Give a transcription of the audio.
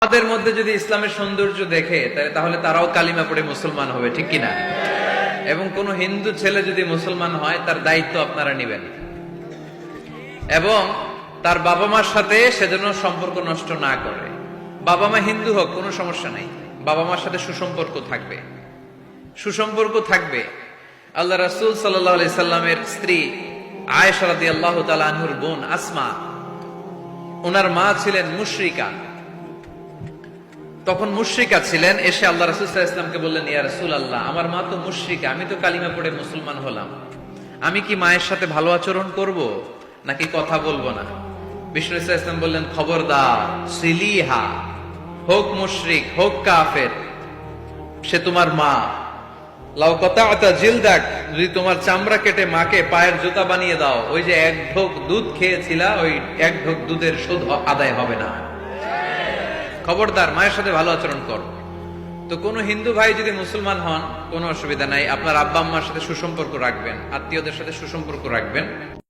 আমাদের মধ্যে যদি ইসলামের সৌন্দর্য দেখে তাহলে তারাও কালিমা পড়ে মুসলমান হবে, ঠিক কিনা? এবং কোন হিন্দু ছেলে যদি মুসলমান হয় তার দায়িত্ব আপনারা নেবেন, এবং তার বাবা মার সাথে সেজন্য সম্পর্ক নষ্ট না করে। বাবা মা হিন্দু হোক কোনো সমস্যা নাই, বাবা মার সাথে সুসম্পর্ক থাকবে, সুসম্পর্ক থাকবে। আল্লাহ রাসূল সাল্লাল্লাহু আলাইহি সাল্লামের স্ত্রী আয়েশা রাদিয়াল্লাহু তাআলা আনহার বোন আসমা, ওনার মা ছিলেন মুশরিকা। তখন মুশরিকা ছিলেন, এসে আল্লাহ রাসূল সাল্লাল্লাহু আলাইহি ওয়াসাল্লামকে বললেন, ইয়া রাসূলুল্লাহ, আমার মা তো মুশরিকা, আমি তো কালিমা পড়ে মুসলমান হলাম, আমি কি মায়ের সাথে ভালো আচরণ করব নাকি কথা বলবো না? বিষ্ণু সাল্লাল্লাহু আলাইহি ওয়াসাল্লাম বললেন, খবরদার, সিলিহা, হোক মুশরিক হোক কাফের, সে তোমার মা। লাউ কাতা'তা জিলদাক, যদি তোমার চামড়া কেটে মাকে পায়ের জুতা বানিয়ে দাও, ওই যে এক ঢোক দুধ খেয়েছিলা, ওই এক ঢোক দুধের সুদ আদায় হবে না। খবরদার, মায়ের সাথে ভালো আচরণ কর। তো কোন হিন্দু ভাই যদি মুসলমান হন, কোনো অসুবিধা নাই, আপনার আব্বা আম্মার সাথে সুসম্পর্ক রাখবেন, আত্মীয়দের সাথে সুসম্পর্ক রাখবেন।